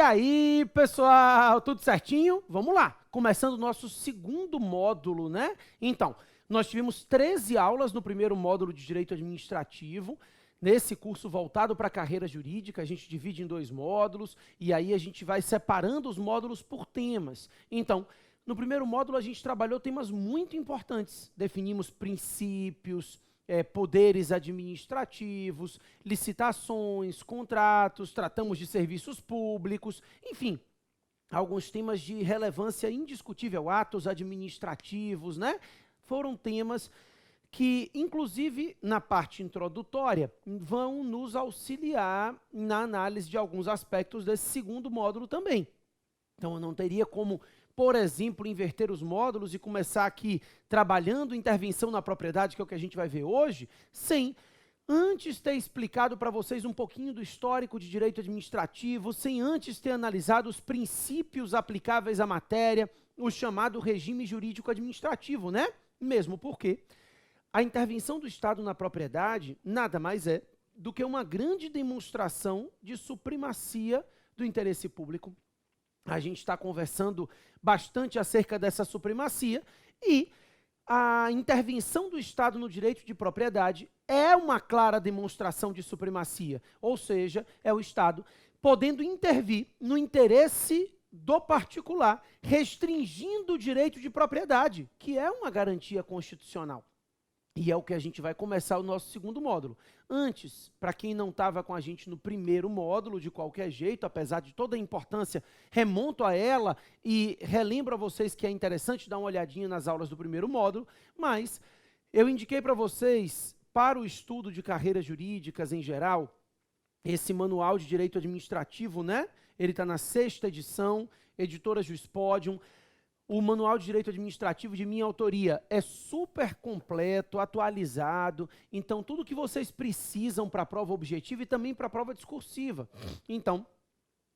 aí, pessoal, tudo certinho? Vamos lá, começando o nosso segundo módulo, né? Então, nós tivemos 13 aulas no primeiro módulo de Direito Administrativo. Nesse curso voltado para a carreira jurídica, a gente divide em 2 módulos, e aí a gente vai separando os módulos por temas. Então, no primeiro módulo a gente trabalhou temas muito importantes. Definimos princípios, poderes administrativos, licitações, contratos, tratamos de serviços públicos, enfim, alguns temas de relevância indiscutível, atos administrativos, né? Foram temas que, inclusive, na parte introdutória, vão nos auxiliar na análise de alguns aspectos desse segundo módulo também. Então, eu não teria como, por exemplo, inverter os módulos e começar aqui trabalhando intervenção na propriedade, que é o que a gente vai ver hoje, sem antes ter explicado para vocês um pouquinho do histórico de direito administrativo, sem antes ter analisado os princípios aplicáveis à matéria, o chamado regime jurídico administrativo, né? Mesmo porque a intervenção do Estado na propriedade nada mais é do que uma grande demonstração de supremacia do interesse público. A gente está conversando bastante acerca dessa supremacia e a intervenção do Estado no direito de propriedade é uma clara demonstração de supremacia, ou seja, é o Estado podendo intervir no interesse do particular, restringindo o direito de propriedade, que é uma garantia constitucional. E é o que a gente vai começar o nosso segundo módulo. Antes, para quem não estava com a gente no primeiro módulo, de qualquer jeito, apesar de toda a importância, remonto a ela e relembro a vocês que é interessante dar uma olhadinha nas aulas do primeiro módulo, mas eu indiquei para vocês, para o estudo de carreiras jurídicas em geral, esse manual de direito administrativo, né? Ele está na 6ª edição, editora Juspodium. O Manual de Direito Administrativo de minha autoria é super completo, atualizado, então tudo que vocês precisam para a prova objetiva e também para a prova discursiva. Então,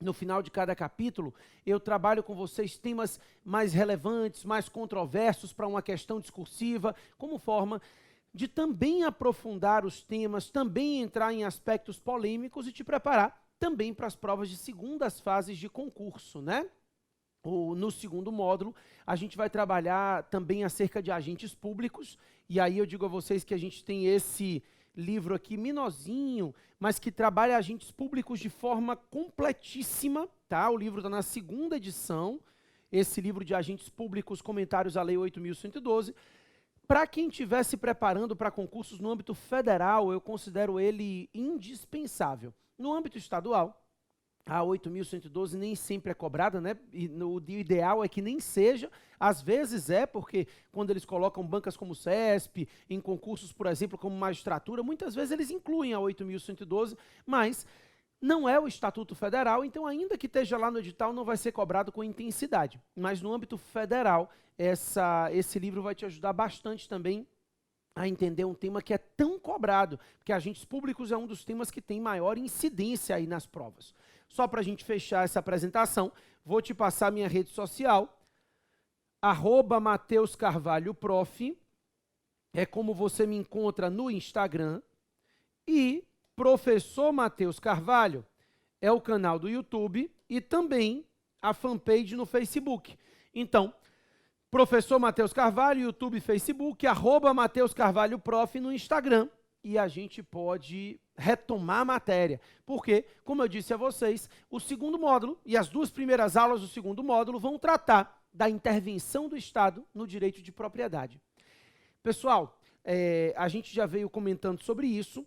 no final de cada capítulo, eu trabalho com vocês temas mais relevantes, mais controversos para uma questão discursiva, como forma de também aprofundar os temas, também entrar em aspectos polêmicos e te preparar também para as provas de segundas fases de concurso, né? No segundo módulo, a gente vai trabalhar também acerca de agentes públicos, e aí eu digo a vocês que a gente tem esse livro aqui, menorzinho, mas que trabalha agentes públicos de forma completíssima, tá? O livro está na 2ª edição, esse livro de agentes públicos, comentários à Lei 8.112. Para quem estiver se preparando para concursos no âmbito federal, eu considero ele indispensável. No âmbito estadual, a 8.112 nem sempre é cobrada, né? E o ideal é que nem seja, às vezes é, porque quando eles colocam bancas como o CESP, em concursos, por exemplo, como magistratura, muitas vezes eles incluem a 8.112, mas não é o Estatuto Federal, então ainda que esteja lá no edital, não vai ser cobrado com intensidade. Mas no âmbito federal, esse livro vai te ajudar bastante também a entender um tema que é tão cobrado, porque agentes públicos é um dos temas que tem maior incidência aí nas provas. Só para a gente fechar essa apresentação, vou te passar minha rede social, @MatheusCarvalhoProf, é como você me encontra no Instagram, e Professor Matheus Carvalho é o canal do YouTube e também a fanpage no Facebook. Então, Professor Matheus Carvalho, YouTube e Facebook, @MatheusCarvalhoProf no Instagram, e a gente pode retomar a matéria, porque, como eu disse a vocês, o segundo módulo e as 2 primeiras aulas do segundo módulo vão tratar da intervenção do Estado no direito de propriedade. Pessoal, a gente já veio comentando sobre isso,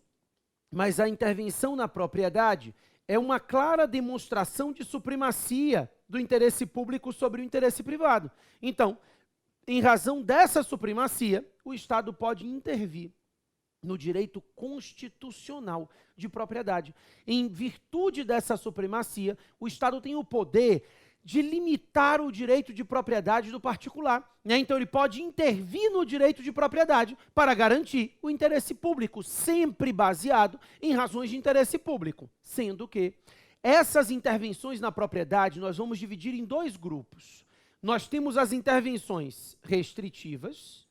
mas a intervenção na propriedade é uma clara demonstração de supremacia do interesse público sobre o interesse privado. Então, em razão dessa supremacia, o Estado pode intervir no direito constitucional de propriedade. Em virtude dessa supremacia, o Estado tem o poder de limitar o direito de propriedade do particular, né? Então ele pode intervir no direito de propriedade para garantir o interesse público, sempre baseado em razões de interesse público, sendo que essas intervenções na propriedade nós vamos dividir em 2 grupos. Nós temos as intervenções restritivas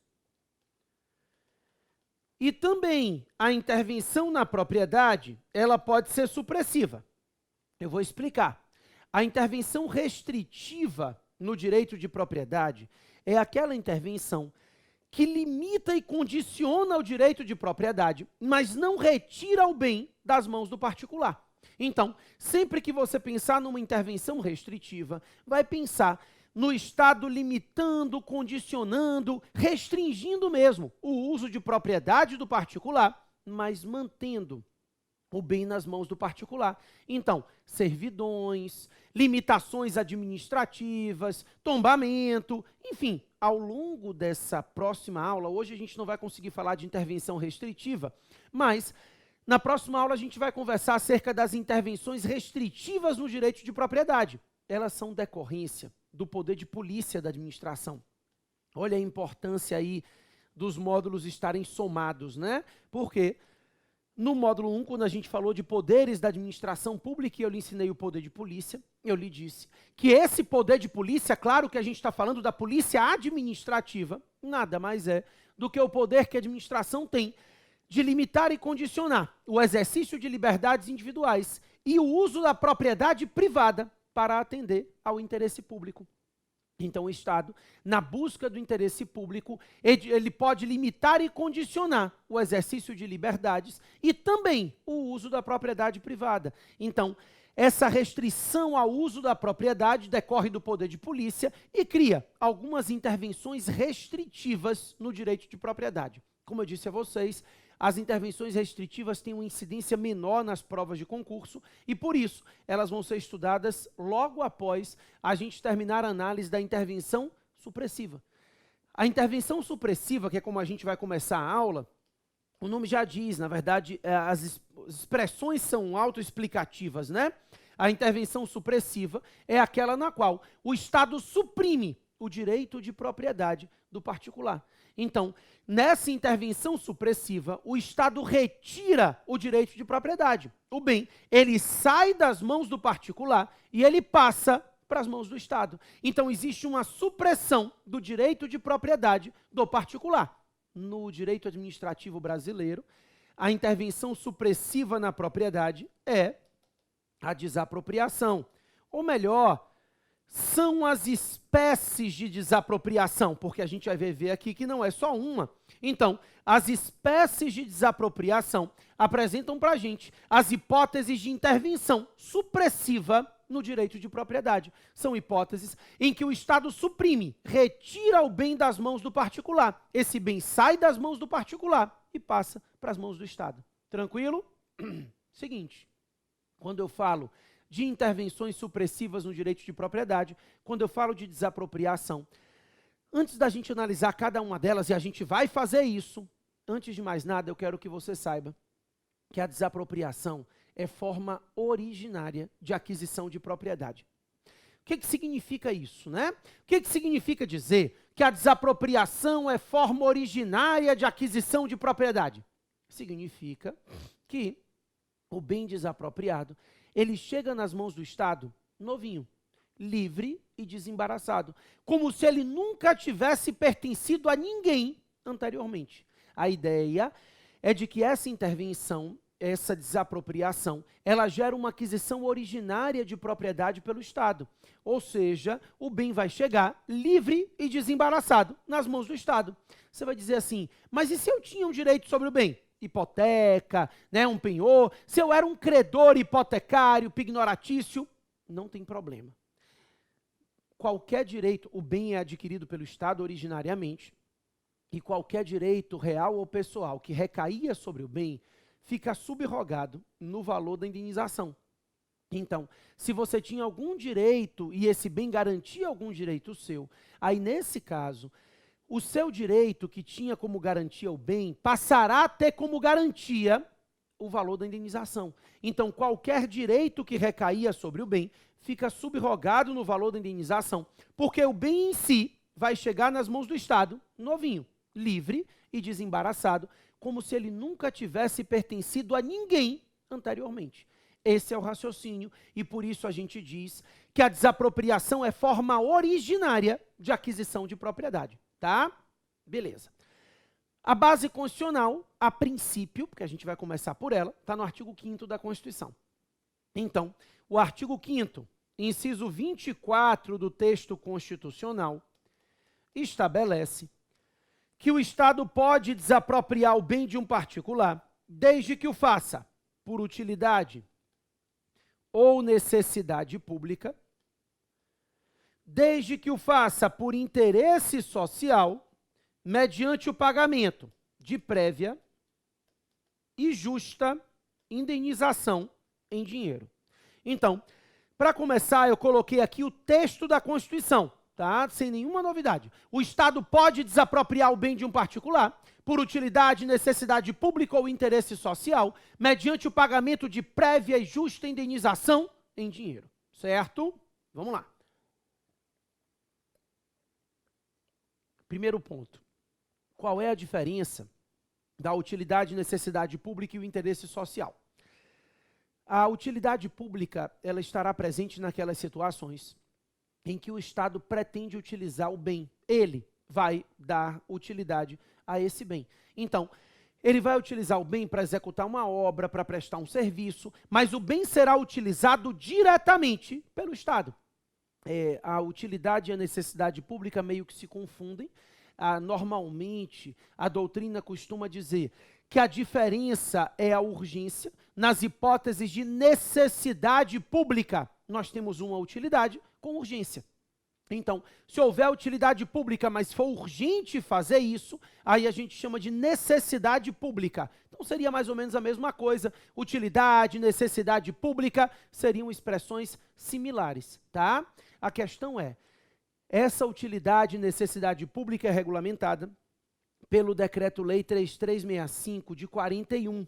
e também a intervenção na propriedade, ela pode ser supressiva. Eu vou explicar. A intervenção restritiva no direito de propriedade é aquela intervenção que limita e condiciona o direito de propriedade, mas não retira o bem das mãos do particular. Então, sempre que você pensar numa intervenção restritiva, vai pensar no Estado limitando, condicionando, restringindo mesmo o uso de propriedade do particular, mas mantendo o bem nas mãos do particular. Então, servidões, limitações administrativas, tombamento, enfim, ao longo dessa próxima aula, hoje a gente não vai conseguir falar de intervenção restritiva, mas na próxima aula a gente vai conversar acerca das intervenções restritivas no direito de propriedade. Elas são decorrência do poder de polícia da administração. Olha a importância aí dos módulos estarem somados, né? Porque no módulo 1, quando a gente falou de poderes da administração pública e eu lhe ensinei o poder de polícia, eu lhe disse que esse poder de polícia, claro que a gente está falando da polícia administrativa, nada mais é do que o poder que a administração tem de limitar e condicionar o exercício de liberdades individuais e o uso da propriedade privada para atender ao interesse público. Então, o Estado, na busca do interesse público, ele pode limitar e condicionar o exercício de liberdades e também o uso da propriedade privada. Então, essa restrição ao uso da propriedade decorre do poder de polícia e cria algumas intervenções restritivas no direito de propriedade. Como eu disse a vocês, as intervenções restritivas têm uma incidência menor nas provas de concurso e, por isso, elas vão ser estudadas logo após a gente terminar a análise da intervenção supressiva. A intervenção supressiva, que é como a gente vai começar a aula, o nome já diz, na verdade, as expressões são autoexplicativas, né? A intervenção supressiva é aquela na qual o Estado suprime o direito de propriedade do particular. Então, nessa intervenção supressiva, o Estado retira o direito de propriedade. O bem, ele sai das mãos do particular e ele passa para as mãos do Estado. Então, existe uma supressão do direito de propriedade do particular. No direito administrativo brasileiro, a intervenção supressiva na propriedade é a desapropriação. Ou melhor, são as espécies de desapropriação, porque a gente vai ver aqui que não é só uma. Então, as espécies de desapropriação apresentam para a gente as hipóteses de intervenção supressiva no direito de propriedade. São hipóteses em que o Estado suprime, retira o bem das mãos do particular. Esse bem sai das mãos do particular e passa para as mãos do Estado. Tranquilo? Seguinte, quando eu falo de intervenções supressivas no direito de propriedade, quando eu falo de desapropriação, antes da gente analisar cada uma delas, e a gente vai fazer isso, antes de mais nada, eu quero que você saiba que a desapropriação é forma originária de aquisição de propriedade. O que significa isso, né? O que significa dizer que a desapropriação é forma originária de aquisição de propriedade? Significa que o bem desapropriado ele chega nas mãos do Estado novinho, livre e desembaraçado, como se ele nunca tivesse pertencido a ninguém anteriormente. A ideia é de que essa intervenção, essa desapropriação, ela gera uma aquisição originária de propriedade pelo Estado. Ou seja, o bem vai chegar livre e desembaraçado nas mãos do Estado. Você vai dizer assim, mas e se eu tinha um direito sobre o bem? Hipoteca, né, um penhor, se eu era um credor hipotecário, pignoratício, não tem problema. Qualquer direito, o bem é adquirido pelo Estado originariamente, e qualquer direito real ou pessoal que recaía sobre o bem, fica subrogado no valor da indenização. Então, se você tinha algum direito e esse bem garantia algum direito seu, aí nesse caso, o seu direito que tinha como garantia o bem, passará a ter como garantia o valor da indenização. Então, qualquer direito que recaía sobre o bem, fica subrogado no valor da indenização, porque o bem em si vai chegar nas mãos do Estado, novinho, livre e desembaraçado, como se ele nunca tivesse pertencido a ninguém anteriormente. Esse é o raciocínio e por isso a gente diz que a desapropriação é forma originária de aquisição de propriedade. Tá? Beleza. A base constitucional, a princípio, porque a gente vai começar por ela, está no artigo 5º da Constituição. Então, o artigo 5º, inciso 24 do texto constitucional, estabelece que o Estado pode desapropriar o bem de um particular, desde que o faça por utilidade ou necessidade pública, desde que o faça por interesse social, mediante o pagamento de prévia e justa indenização em dinheiro. Então, para começar, eu coloquei aqui o texto da Constituição, tá? Sem nenhuma novidade. O Estado pode desapropriar o bem de um particular por utilidade, necessidade pública ou interesse social, mediante o pagamento de prévia e justa indenização em dinheiro. Certo? Vamos lá. Primeiro ponto. Qual é a diferença da utilidade, necessidade pública e o interesse social? A utilidade pública, ela estará presente naquelas situações em que o Estado pretende utilizar o bem. Ele vai dar utilidade a esse bem. Então, ele vai utilizar o bem para executar uma obra, para prestar um serviço, mas o bem será utilizado diretamente pelo Estado. A utilidade e a necessidade pública meio que se confundem. Normalmente, a doutrina costuma dizer que a diferença é a urgência. Nas hipóteses de necessidade pública, nós temos uma utilidade com urgência. Então, se houver utilidade pública, mas for urgente fazer isso, aí a gente chama de necessidade pública. Então, seria mais ou menos a mesma coisa. Utilidade, necessidade pública seriam expressões similares, tá? A questão é, essa utilidade e necessidade pública é regulamentada pelo Decreto-Lei 3365 de 41.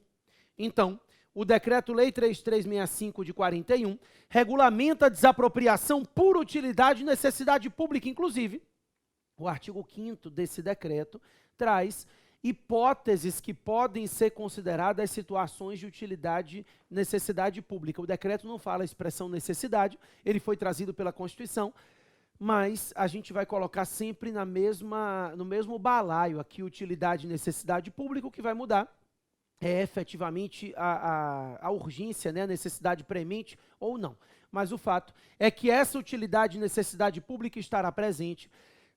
Então, o Decreto-Lei 3365 de 41 regulamenta a desapropriação por utilidade e necessidade pública. Inclusive, o artigo 5º desse decreto traz hipóteses que podem ser consideradas situações de utilidade e necessidade pública. O decreto não fala a expressão necessidade, ele foi trazido pela Constituição, mas a gente vai colocar sempre no mesmo balaio aqui, utilidade e necessidade pública. O que vai mudar é efetivamente a urgência, né, a necessidade premente ou não. Mas o fato é que essa utilidade e necessidade pública estará presente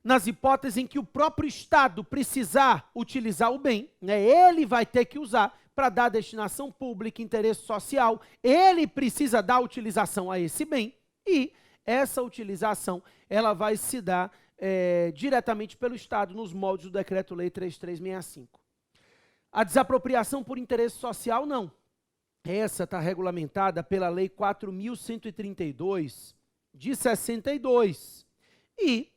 nas hipóteses em que o próprio Estado precisar utilizar o bem, né, ele vai ter que usar para dar destinação pública, interesse social, ele precisa dar utilização a esse bem e essa utilização ela vai se dar diretamente pelo Estado nos moldes do Decreto-Lei 3365. A desapropriação por interesse social, não. Essa está regulamentada pela Lei 4.132, de 62. E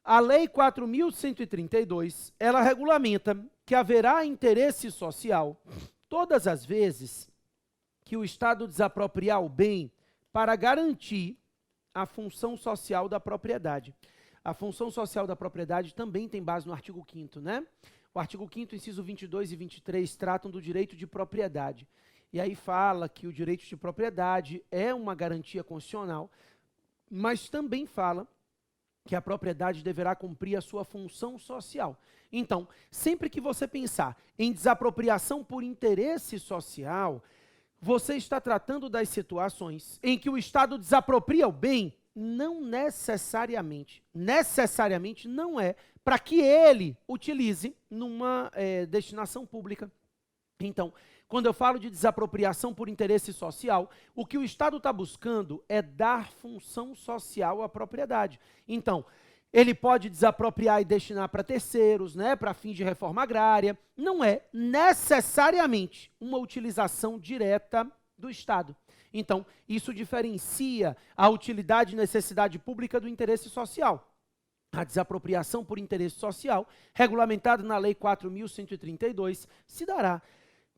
a Lei 4.132, ela regulamenta que haverá interesse social todas as vezes que o Estado desapropriar o bem para garantir a função social da propriedade. A função social da propriedade também tem base no artigo 5º, né? O artigo 5º, inciso 22 e 23, tratam do direito de propriedade. E aí fala que o direito de propriedade é uma garantia constitucional, mas também fala que a propriedade deverá cumprir a sua função social. Então, sempre que você pensar em desapropriação por interesse social, você está tratando das situações em que o Estado desapropria o bem, não necessariamente não é para que ele utilize numa destinação pública. Então, quando eu falo de desapropriação por interesse social, o que o Estado está buscando é dar função social à propriedade. Então, ele pode desapropriar e destinar para terceiros, né, para fins de reforma agrária. Não é necessariamente uma utilização direta do Estado. Então, isso diferencia a utilidade e necessidade pública do interesse social. A desapropriação por interesse social, regulamentada na Lei 4.132, se dará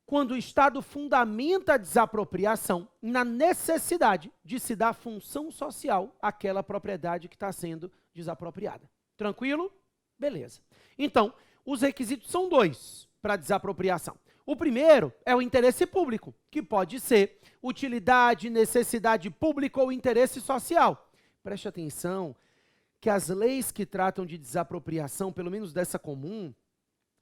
quando o Estado fundamenta a desapropriação na necessidade de se dar função social àquela propriedade que está sendo desapropriada. Tranquilo? Beleza. Então, os requisitos são dois para desapropriação. O primeiro é o interesse público, que pode ser utilidade, necessidade pública ou interesse social. Preste atenção que as leis que tratam de desapropriação, pelo menos dessa comum,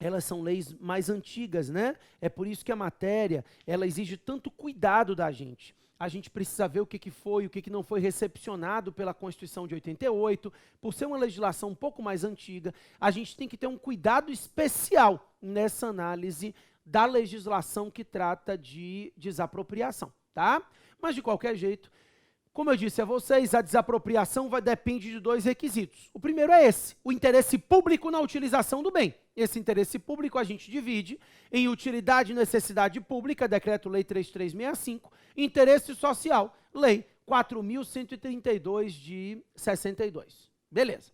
elas são leis mais antigas, né? É por isso que a matéria, ela exige tanto cuidado da gente. A gente precisa ver o que foi, o que não foi recepcionado pela Constituição de 88. Por ser uma legislação um pouco mais antiga, a gente tem que ter um cuidado especial nessa análise da legislação que trata de desapropriação, tá? Mas, de qualquer jeito, como eu disse a vocês, a desapropriação depende de dois requisitos. O primeiro é esse, o interesse público na utilização do bem. Esse interesse público a gente divide em utilidade e necessidade pública, Decreto-Lei 3365, interesse social, Lei 4.132 de 62. Beleza.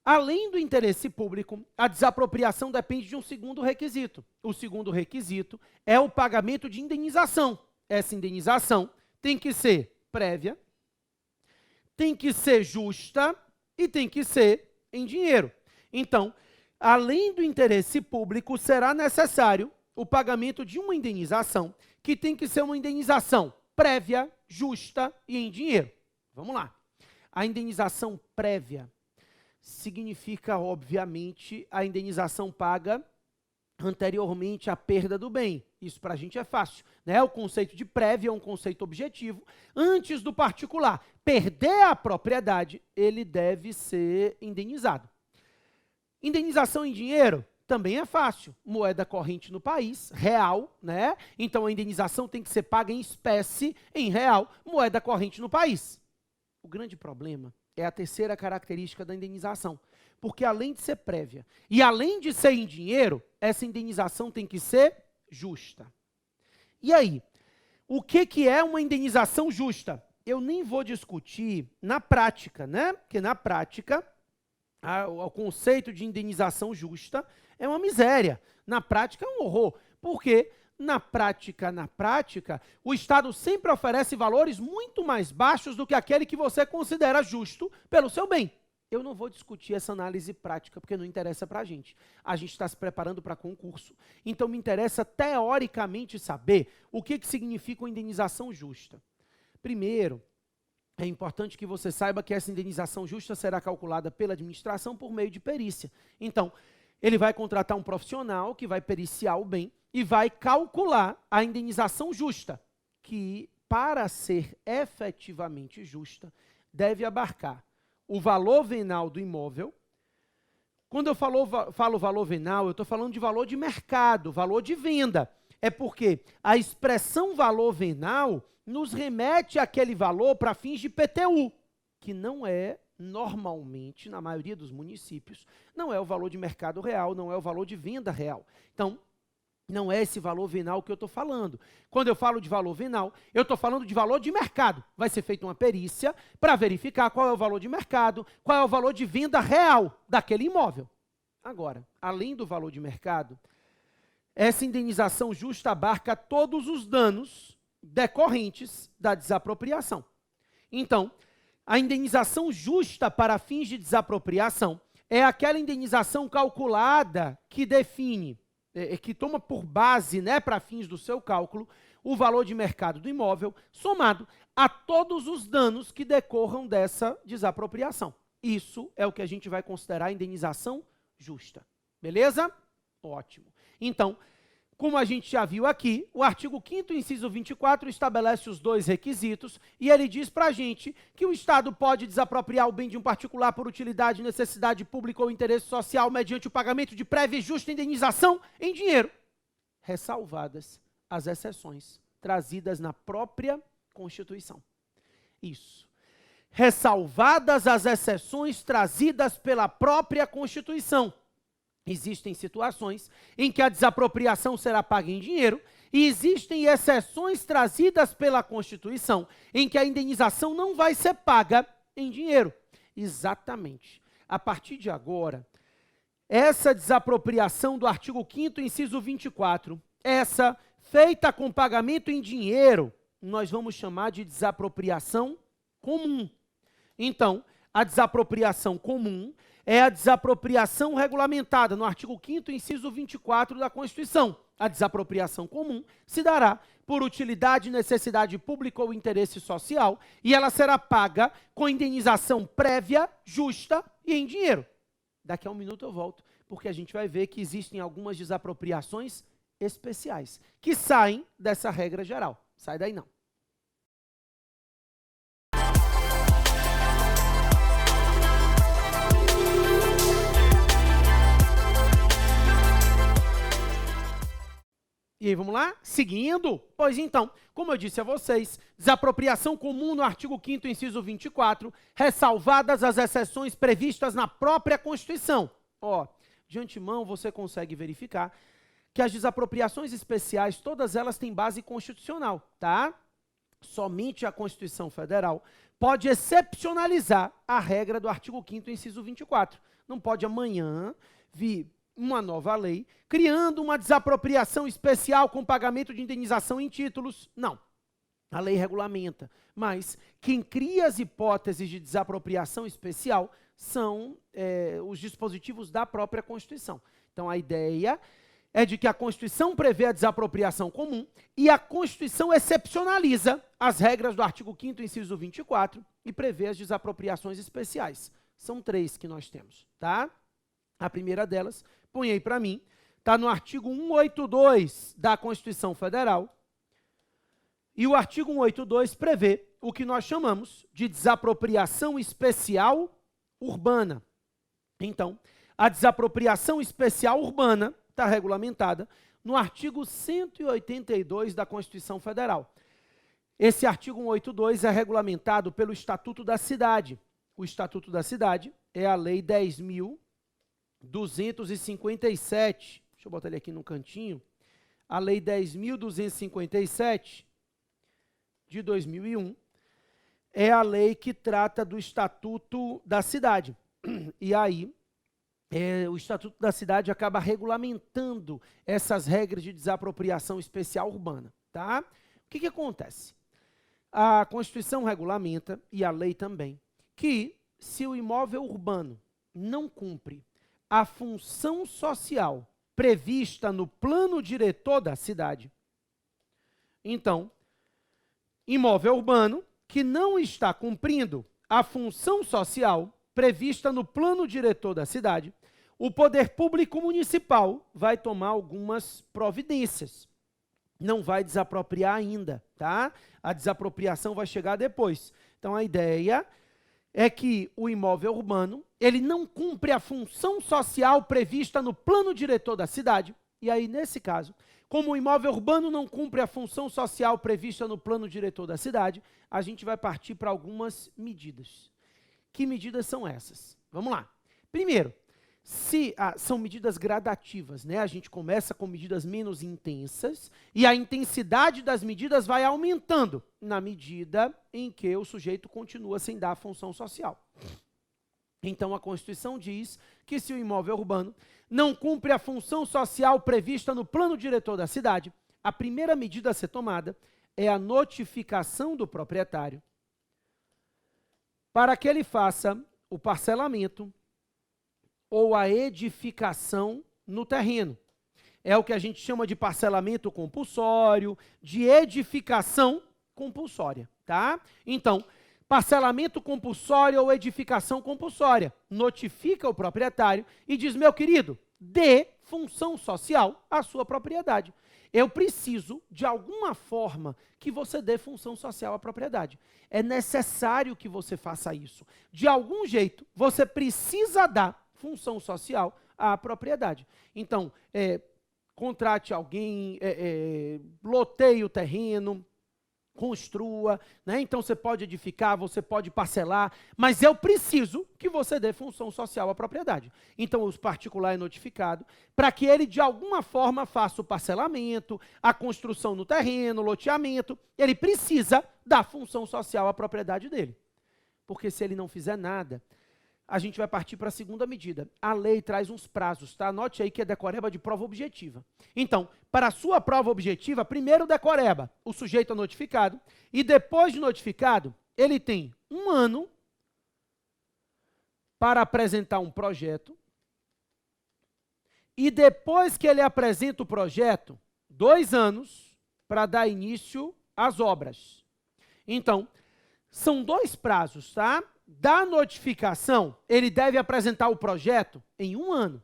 Além do interesse público, a desapropriação depende de um segundo requisito. O segundo requisito é o pagamento de indenização. Essa indenização tem que ser prévia, tem que ser justa e tem que ser em dinheiro. Então, além do interesse público, será necessário o pagamento de uma indenização, que tem que ser uma indenização prévia, justa e em dinheiro. Vamos lá. A indenização prévia significa, obviamente, a indenização paga anteriormente à perda do bem. Isso para a gente é fácil, né? O conceito de prévia é um conceito objetivo. Antes do particular perder a propriedade, ele deve ser indenizado. Indenização em dinheiro também é fácil. Moeda corrente no país, real, né? Então a indenização tem que ser paga em espécie, em real, moeda corrente no país. O grande problema é a terceira característica da indenização. Porque além de ser prévia e além de ser em dinheiro, essa indenização tem que ser justa. E aí, o que é uma indenização justa? Eu nem vou discutir na prática, né? Porque na prática, o conceito de indenização justa é uma miséria. Na prática é um horror. Porque na prática, o Estado sempre oferece valores muito mais baixos do que aquele que você considera justo pelo seu bem. Eu não vou discutir essa análise prática, porque não interessa para a gente. A gente está se preparando para concurso. Então, me interessa, teoricamente, saber o que significa uma indenização justa. Primeiro, é importante que você saiba que essa indenização justa será calculada pela administração por meio de perícia. Então, ele vai contratar um profissional que vai periciar o bem e vai calcular a indenização justa, que, para ser efetivamente justa, deve abarcar o valor venal do imóvel. Quando eu falo valor venal, eu estou falando de valor de mercado, valor de venda. É porque a expressão valor venal nos remete àquele valor para fins de IPTU, que não é, normalmente, na maioria dos municípios, não é o valor de mercado real, não é o valor de venda real. Então, não é esse valor venal que eu estou falando. Quando eu falo de valor venal, eu estou falando de valor de mercado. Vai ser feita uma perícia para verificar qual é o valor de mercado, qual é o valor de venda real daquele imóvel. Agora, além do valor de mercado, essa indenização justa abarca todos os danos decorrentes da desapropriação. Então, a indenização justa para fins de desapropriação é aquela indenização calculada que define, que toma por base, né, para fins do seu cálculo, o valor de mercado do imóvel, somado a todos os danos que decorram dessa desapropriação. Isso é o que a gente vai considerar indenização justa. Beleza? Ótimo. Então, como a gente já viu aqui, o artigo 5º, inciso 24, estabelece os dois requisitos e ele diz para a gente que o Estado pode desapropriar o bem de um particular por utilidade, necessidade pública ou interesse social mediante o pagamento de prévia e justa indenização em dinheiro, ressalvadas as exceções trazidas na própria Constituição. Isso. Ressalvadas as exceções trazidas pela própria Constituição. Existem situações em que a desapropriação será paga em dinheiro e existem exceções trazidas pela Constituição em que a indenização não vai ser paga em dinheiro. Exatamente. A partir de agora, essa desapropriação do artigo 5º, inciso 24, essa feita com pagamento em dinheiro, nós vamos chamar de desapropriação comum. Então, a desapropriação comum é a desapropriação regulamentada no artigo 5º, inciso 24 da Constituição. A desapropriação comum se dará por utilidade, necessidade pública ou interesse social e ela será paga com indenização prévia, justa e em dinheiro. Daqui a um minuto eu volto Porque a gente vai ver que existem algumas desapropriações especiais, que saem dessa regra geral. Sai daí não. E aí, vamos lá? Seguindo? Pois então, como eu disse a vocês, desapropriação comum no artigo 5º, inciso 24, ressalvadas as exceções previstas na própria Constituição. Ó, de antemão, você consegue verificar que as desapropriações especiais, todas elas têm base constitucional, tá? Somente a Constituição Federal pode excepcionalizar a regra do artigo 5º, inciso 24. Não pode amanhã vir uma nova lei, criando uma desapropriação especial com pagamento de indenização em títulos. Não. A lei regulamenta. Mas quem cria as hipóteses de desapropriação especial são os dispositivos da própria Constituição. Então, a ideia é de que a Constituição prevê a desapropriação comum e a Constituição excepcionaliza as regras do artigo 5º, inciso 24, e prevê as desapropriações especiais. São 3 que nós temos, tá? A primeira delas, põe aí para mim, está no artigo 182 da Constituição Federal, e o artigo 182 prevê o que nós chamamos de desapropriação especial urbana. Então, a desapropriação especial urbana está regulamentada no artigo 182 da Constituição Federal. Esse artigo 182 é regulamentado pelo Estatuto da Cidade. O Estatuto da Cidade é a Lei 10.257, deixa eu botar ele aqui no cantinho, a Lei 10.257 de 2001, é a lei que trata do Estatuto da Cidade. E aí, o Estatuto da Cidade acaba regulamentando essas regras de desapropriação especial urbana, tá? O que acontece? A Constituição regulamenta, e a lei também, que se o imóvel urbano não cumpre a função social prevista no plano diretor da cidade, então, imóvel urbano que não está cumprindo a função social prevista no plano diretor da cidade, o poder público municipal vai tomar algumas providências. Não vai desapropriar ainda, tá? A desapropriação vai chegar depois. Então, a ideia é que o imóvel urbano, ele não cumpre a função social prevista no plano diretor da cidade, e aí, nesse caso, como o imóvel urbano não cumpre a função social prevista no plano diretor da cidade, a gente vai partir para algumas medidas. Que medidas são essas? Vamos lá. Primeiro, são medidas gradativas, né? A gente começa com medidas menos intensas e a intensidade das medidas vai aumentando na medida em que o sujeito continua sem dar a função social. Então, a Constituição diz que se o imóvel urbano não cumpre a função social prevista no plano diretor da cidade, a primeira medida a ser tomada é a notificação do proprietário para que ele faça o parcelamento ou a edificação no terreno. É o que a gente chama de parcelamento compulsório, de edificação compulsória, tá? Então, parcelamento compulsório ou edificação compulsória. Notifica o proprietário e diz, meu querido, dê função social à sua propriedade. Eu preciso, de alguma forma, que você dê função social à propriedade. É necessário que você faça isso. De algum jeito, você precisa dar função social à propriedade. Então, contrate alguém, loteie o terreno, construa, né? Então você pode edificar, você pode parcelar, mas eu preciso que você dê função social à propriedade. Então o particular é notificado para que ele de alguma forma faça o parcelamento, a construção no terreno, o loteamento, ele precisa dar função social à propriedade dele. Porque se ele não fizer nada, a gente vai partir para a segunda medida. A lei traz uns prazos, tá? Anote aí que é decoreba de prova objetiva. Então, para a sua prova objetiva, primeiro decoreba o sujeito é notificado e depois de notificado, ele tem 1 ano para apresentar um projeto e depois que ele apresenta o projeto, 2 anos para dar início às obras. Então, são 2 prazos, tá? Da notificação, ele deve apresentar o projeto em 1 ano.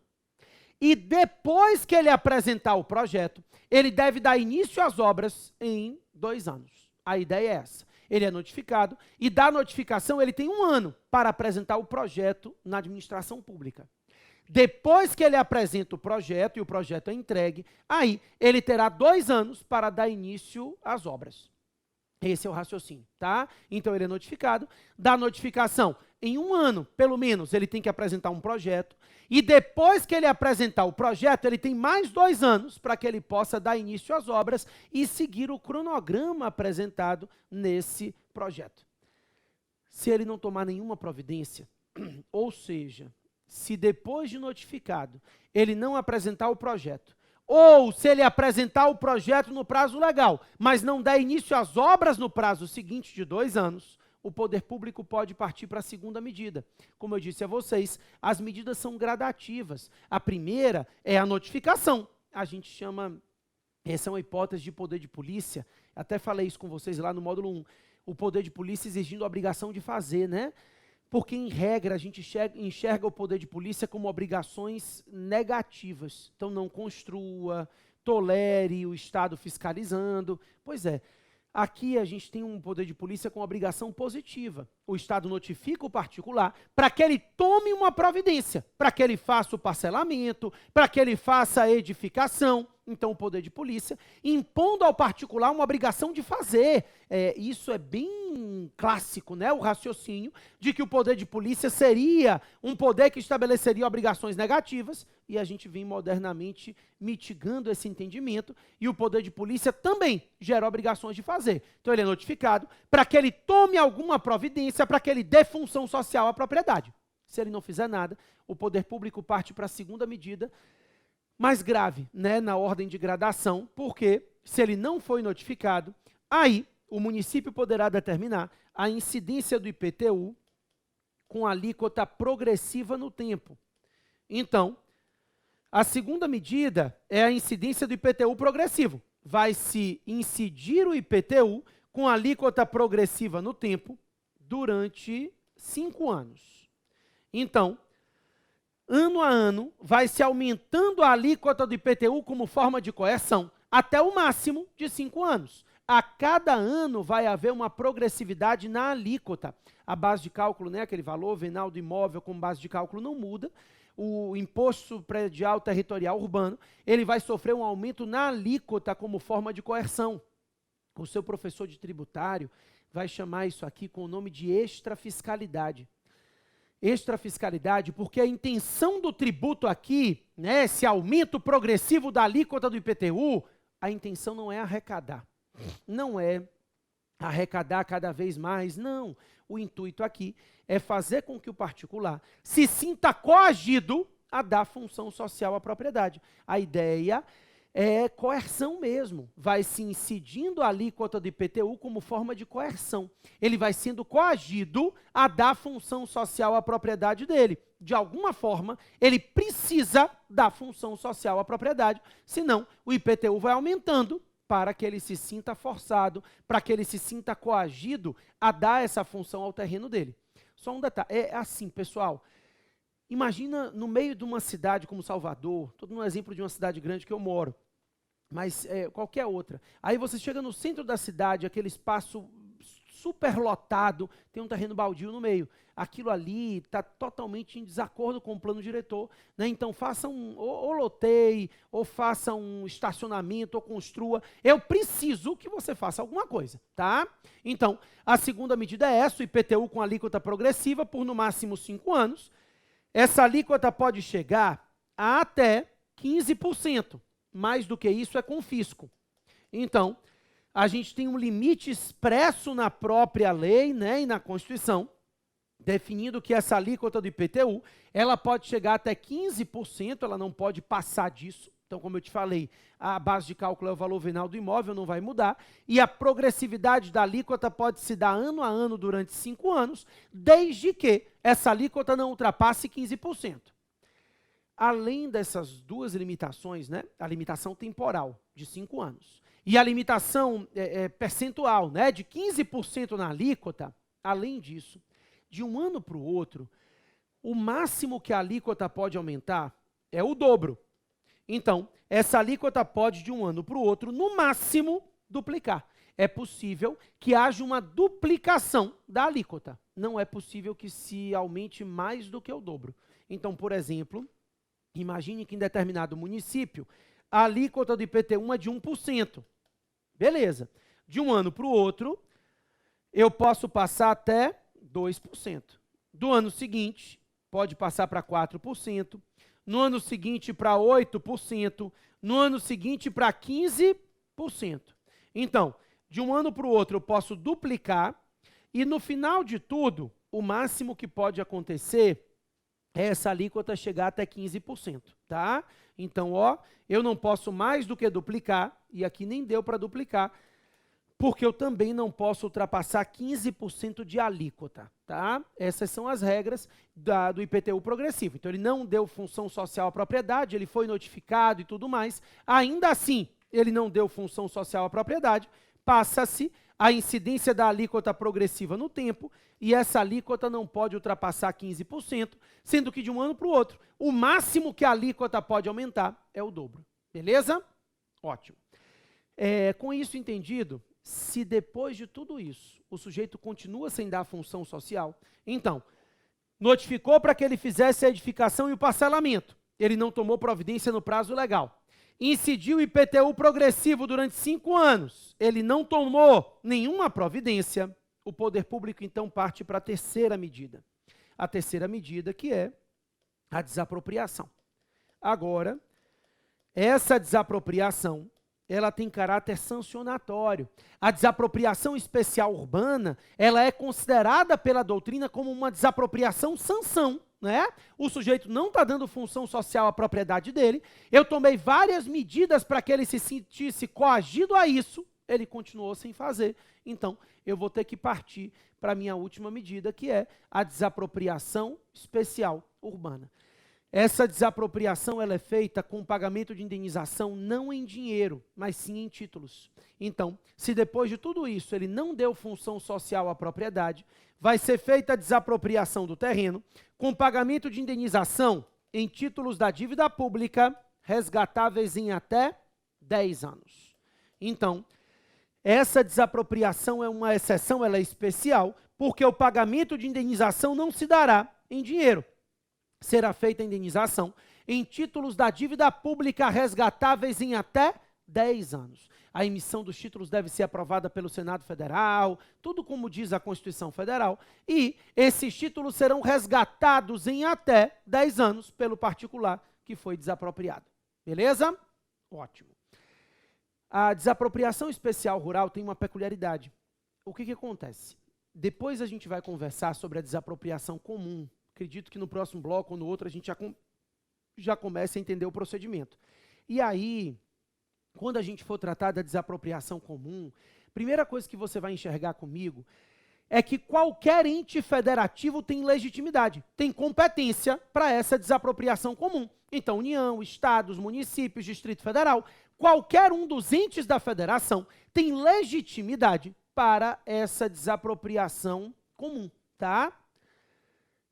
E depois que ele apresentar o projeto, ele deve dar início às obras em 2 anos. A ideia é essa. Ele é notificado e da notificação ele tem 1 ano para apresentar o projeto na administração pública. Depois que ele apresenta o projeto e o projeto é entregue, aí ele terá 2 anos para dar início às obras. Esse é o raciocínio, tá? Então ele é notificado, da notificação, em 1 ano, pelo menos, ele tem que apresentar um projeto, e depois que ele apresentar o projeto, ele tem mais 2 anos para que ele possa dar início às obras e seguir o cronograma apresentado nesse projeto. Se ele não tomar nenhuma providência, ou seja, se depois de notificado ele não apresentar o projeto, ou se ele apresentar o projeto no prazo legal, mas não der início às obras no prazo seguinte de 2 anos, o poder público pode partir para a segunda medida. Como eu disse a vocês, as medidas são gradativas. A primeira é a notificação. A gente chama, essa é uma hipótese de poder de polícia, até falei isso com vocês lá no módulo 1, o poder de polícia exigindo a obrigação de fazer, né? Porque, em regra, a gente enxerga o poder de polícia como obrigações negativas. Então, não construa, tolere o Estado fiscalizando. Pois é, aqui a gente tem um poder de polícia com obrigação positiva. O Estado notifica o particular para que ele tome uma providência, para que ele faça o parcelamento, para que ele faça a edificação. Então, o poder de polícia, impondo ao particular uma obrigação de fazer. Isso é bem clássico, né? O raciocínio de que o poder de polícia seria um poder que estabeleceria obrigações negativas, e a gente vem modernamente mitigando esse entendimento, e o poder de polícia também gera obrigações de fazer. Então, ele é notificado para que ele tome alguma providência, para que ele dê função social à propriedade. Se ele não fizer nada, o poder público parte para a segunda medida, mais grave, né, na ordem de gradação, porque se ele não foi notificado, aí o município poderá determinar a incidência do IPTU com alíquota progressiva no tempo. Então, a segunda medida é a incidência do IPTU progressivo. Vai se incidir o IPTU com alíquota progressiva no tempo durante 5 anos. Então, ano a ano, vai se aumentando a alíquota do IPTU como forma de coerção, até o máximo de 5 anos. A cada ano vai haver uma progressividade na alíquota. A base de cálculo, né, aquele valor venal do imóvel como base de cálculo não muda. O imposto predial territorial urbano, ele vai sofrer um aumento na alíquota como forma de coerção. O seu professor de tributário vai chamar isso aqui com o nome de extrafiscalidade. Extrafiscalidade, porque a intenção do tributo aqui, né, esse aumento progressivo da alíquota do IPTU, a intenção não é arrecadar. Não é arrecadar cada vez mais, não. O intuito aqui é fazer com que o particular se sinta coagido a dar função social à propriedade. A ideia é coerção mesmo. Vai se incidindo a alíquota do IPTU como forma de coerção. Ele vai sendo coagido a dar função social à propriedade dele. De alguma forma, ele precisa dar função social à propriedade, senão o IPTU vai aumentando para que ele se sinta forçado, para que ele se sinta coagido a dar essa função ao terreno dele. Só um detalhe, é assim, pessoal. Imagina no meio de uma cidade como Salvador, estou dando um exemplo de uma cidade grande que eu moro, mas qualquer outra. Aí você chega no centro da cidade, aquele espaço super lotado, tem um terreno baldio no meio. Aquilo ali está totalmente em desacordo com o plano diretor, né? Então faça ou loteie, ou faça um estacionamento, ou construa. Eu preciso que você faça alguma coisa, tá? Então, a segunda medida é essa, o IPTU com alíquota progressiva por no máximo 5 anos. Essa alíquota pode chegar a até 15%. Mais do que isso é confisco. Então, a gente tem um limite expresso na própria lei, né, e na Constituição, definindo que essa alíquota do IPTU, ela pode chegar até 15%, ela não pode passar disso. Então, como eu te falei, a base de cálculo é o valor venal do imóvel, não vai mudar, e a progressividade da alíquota pode se dar ano a ano durante 5 anos, desde que essa alíquota não ultrapasse 15%. Além dessas duas limitações, né, a limitação temporal de 5 anos e a limitação percentual, né, de 15% na alíquota, além disso, de um ano para o outro, o máximo que a alíquota pode aumentar é o dobro. Então, essa alíquota pode, de um ano para o outro, no máximo, duplicar. É possível que haja uma duplicação da alíquota. Não é possível que se aumente mais do que o dobro. Então, por exemplo, imagine que em determinado município, a alíquota do IPTU é de 1%. Beleza. De um ano para o outro, eu posso passar até 2%. Do ano seguinte, pode passar para 4%. No ano seguinte, para 8%. No ano seguinte, para 15%. Então, de um ano para o outro, eu posso duplicar. E no final de tudo, o máximo que pode acontecer é essa alíquota chegar até 15%, tá? Então, ó, eu não posso mais do que duplicar, e aqui nem deu para duplicar, porque eu também não posso ultrapassar 15% de alíquota, tá? Essas são as regras do IPTU progressivo. Então, ele não deu função social à propriedade, ele foi notificado e tudo mais. Ainda assim, ele não deu função social à propriedade, passa-se a incidência da alíquota progressiva no tempo, e essa alíquota não pode ultrapassar 15%, sendo que de um ano para o outro, o máximo que a alíquota pode aumentar é o dobro. Beleza? Ótimo. Com isso entendido, se depois de tudo isso, o sujeito continua sem dar função social, então, notificou para que ele fizesse a edificação e o parcelamento, ele não tomou providência no prazo legal. Incidiu o IPTU progressivo durante 5 anos, ele não tomou nenhuma providência, o poder público então parte para a terceira medida. A terceira medida, que é a desapropriação. Agora, essa desapropriação, ela tem caráter sancionatório. A desapropriação especial urbana, ela é considerada pela doutrina como uma desapropriação sanção, né? O sujeito não está dando função social à propriedade dele, eu tomei várias medidas para que ele se sentisse coagido a isso, ele continuou sem fazer, então eu vou ter que partir para a minha última medida, que é a desapropriação especial urbana. Essa desapropriação ela é feita com pagamento de indenização não em dinheiro, mas sim em títulos. Então, se depois de tudo isso ele não deu função social à propriedade, vai ser feita a desapropriação do terreno com pagamento de indenização em títulos da dívida pública resgatáveis em até 10 anos. Então, essa desapropriação é uma exceção, ela é especial, porque o pagamento de indenização não se dará em dinheiro. Será feita a indenização em títulos da dívida pública resgatáveis em até 10 anos. A emissão dos títulos deve ser aprovada pelo Senado Federal, tudo como diz a Constituição Federal, e esses títulos serão resgatados em até 10 anos pelo particular que foi desapropriado. Beleza? Ótimo. A desapropriação especial rural tem uma peculiaridade. O que acontece? Depois a gente vai conversar sobre a desapropriação comum. Acredito que no próximo bloco ou no outro a gente já comece a entender o procedimento. E aí, quando a gente for tratar da desapropriação comum, primeira coisa que você vai enxergar comigo é que qualquer ente federativo tem legitimidade, tem competência para essa desapropriação comum. Então, União, Estados, municípios, Distrito Federal, qualquer um dos entes da federação tem legitimidade para essa desapropriação comum, tá?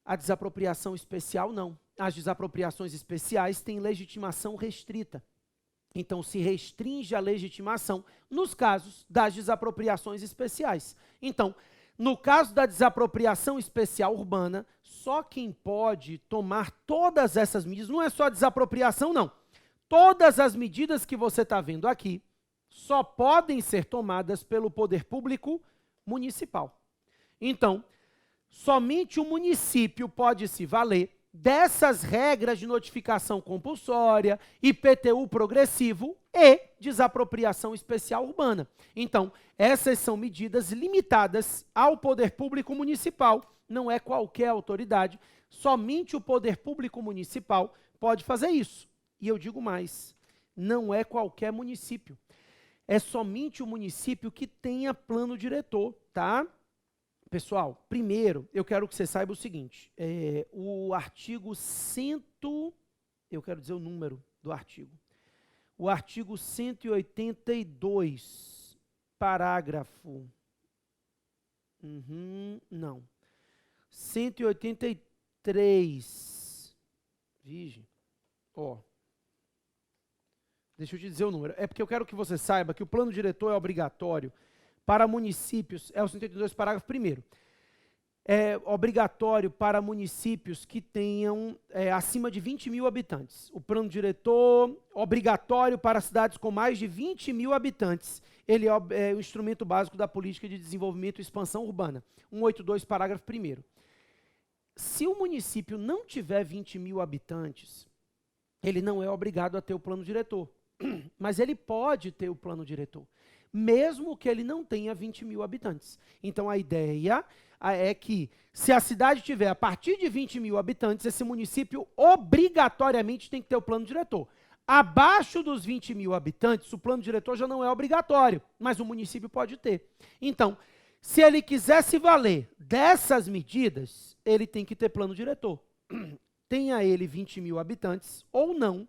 A desapropriação especial, não. As desapropriações especiais têm legitimação restrita. Então, se restringe a legitimação nos casos das desapropriações especiais. Então, no caso da desapropriação especial urbana, só quem pode tomar todas essas medidas, não é só a desapropriação, não. Todas as medidas que você está vendo aqui só podem ser tomadas pelo poder público municipal. Então, somente o município pode se valer dessas regras de notificação compulsória, IPTU progressivo e desapropriação especial urbana. Então, essas são medidas limitadas ao poder público municipal, não é qualquer autoridade, somente o poder público municipal pode fazer isso. E eu digo mais, não é qualquer município, é somente o município que tenha plano diretor, tá? Pessoal, primeiro, eu quero que você saiba o seguinte, o artigo 100, eu quero dizer o número do artigo, o artigo 182, parágrafo, não, 183, vige, ó, deixa eu te dizer o número, é porque eu quero que você saiba que o plano diretor é obrigatório para municípios, é o 182, parágrafo 1º. É obrigatório para municípios que tenham acima de 20 mil habitantes. O plano diretor obrigatório para cidades com mais de 20 mil habitantes. Ele é o instrumento básico da política de desenvolvimento e expansão urbana. 182, parágrafo 1º. Se o município não tiver 20 mil habitantes, ele não é obrigado a ter o plano diretor. Mas ele pode ter o plano diretor, mesmo que ele não tenha 20 mil habitantes. Então, a ideia é que, se a cidade tiver a partir de 20 mil habitantes, esse município obrigatoriamente tem que ter o plano diretor. Abaixo dos 20 mil habitantes, o plano diretor já não é obrigatório, mas o município pode ter. Então, se ele quiser se valer dessas medidas, ele tem que ter plano diretor. Tenha ele 20 mil habitantes ou não,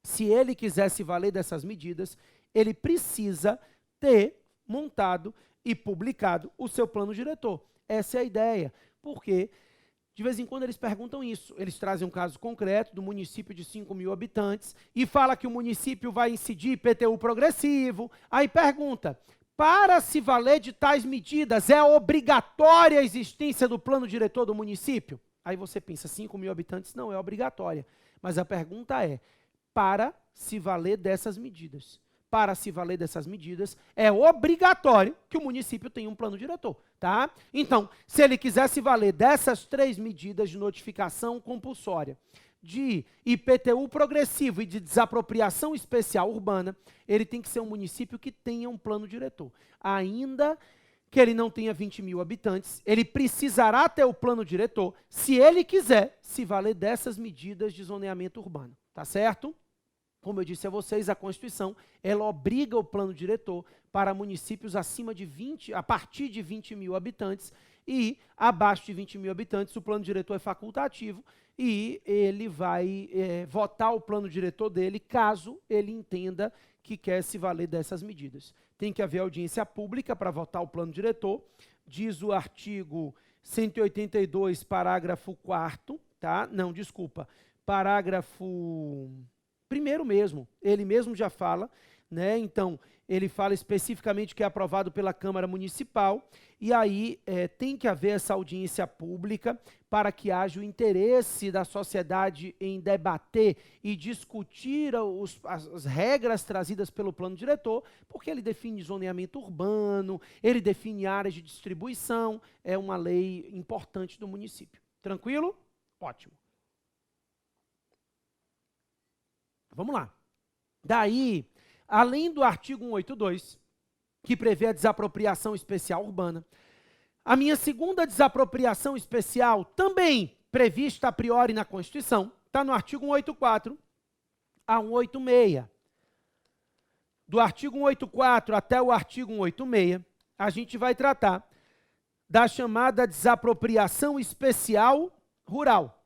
se ele quiser se valer dessas medidas, ele precisa ter montado e publicado o seu plano diretor. Essa é a ideia, porque de vez em quando eles perguntam isso. Eles trazem um caso concreto do município de 5 mil habitantes e fala que o município vai incidir IPTU progressivo. Aí pergunta, para se valer de tais medidas, é obrigatória a existência do plano diretor do município? Aí você pensa, 5 mil habitantes não é obrigatória. Mas a pergunta é, para se valer dessas medidas? Para se valer dessas medidas, é obrigatório que o município tenha um plano diretor, tá? Então, se ele quiser se valer dessas 3 medidas de notificação compulsória, de IPTU progressivo e de desapropriação especial urbana, ele tem que ser um município que tenha um plano diretor. Ainda que ele não tenha 20 mil habitantes, ele precisará ter o plano diretor se ele quiser se valer dessas medidas de zoneamento urbano, tá certo? Como eu disse a vocês, a Constituição, ela obriga o plano diretor para municípios acima de 20, a partir de 20 mil habitantes, e abaixo de 20 mil habitantes, o plano diretor é facultativo, e ele vai votar o plano diretor dele, caso ele entenda que quer se valer dessas medidas. Tem que haver audiência pública para votar o plano diretor, diz o artigo 182, parágrafo 4º, tá? Não, desculpa, parágrafo 1º mesmo, ele mesmo já fala, né? Então, ele fala especificamente que é aprovado pela Câmara Municipal, e aí tem que haver essa audiência pública para que haja o interesse da sociedade em debater e discutir as regras trazidas pelo plano diretor, porque ele define zoneamento urbano, ele define áreas de distribuição, é uma lei importante do município. Tranquilo? Ótimo. Vamos lá. Daí, além do artigo 182, que prevê a desapropriação especial urbana, a minha segunda desapropriação especial, também prevista a priori na Constituição, está no artigo 184 a 186. Do artigo 184 até o artigo 186, a gente vai tratar da chamada desapropriação especial rural.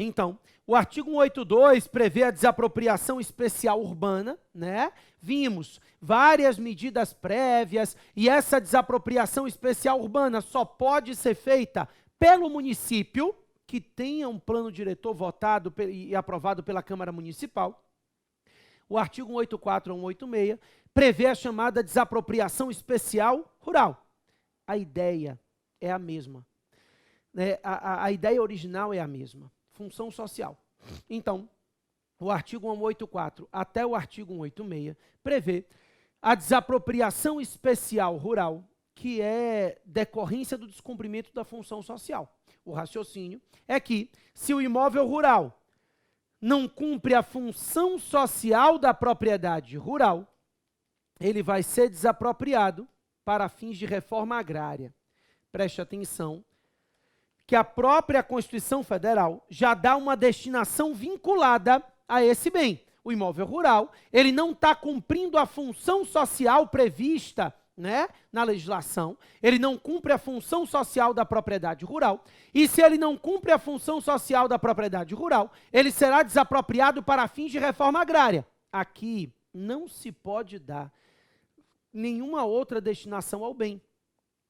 Então, o artigo 182 prevê a desapropriação especial urbana, né? Vimos várias medidas prévias e essa desapropriação especial urbana só pode ser feita pelo município que tenha um plano diretor votado e aprovado pela Câmara Municipal. O artigo 184 a 186 prevê a chamada desapropriação especial rural. A ideia é a mesma, né? A ideia original é a mesma. Função social. Então, o artigo 184 até o artigo 186 prevê a desapropriação especial rural, que é decorrência do descumprimento da função social. O raciocínio é que, se o imóvel rural não cumpre a função social da propriedade rural, ele vai ser desapropriado para fins de reforma agrária. Preste atenção, que a própria Constituição Federal já dá uma destinação vinculada a esse bem. O imóvel rural, ele não está cumprindo a função social prevista, né, na legislação, ele não cumpre a função social da propriedade rural, e se ele não cumpre a função social da propriedade rural, ele será desapropriado para fins de reforma agrária. Aqui não se pode dar nenhuma outra destinação ao bem.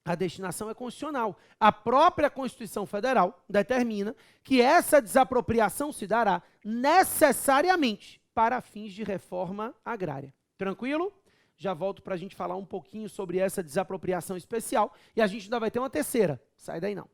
A destinação é constitucional. A própria Constituição Federal determina que essa desapropriação se dará necessariamente para fins de reforma agrária. Tranquilo? Já volto para a gente falar um pouquinho sobre essa desapropriação especial e a gente ainda vai ter uma terceira. Sai daí não.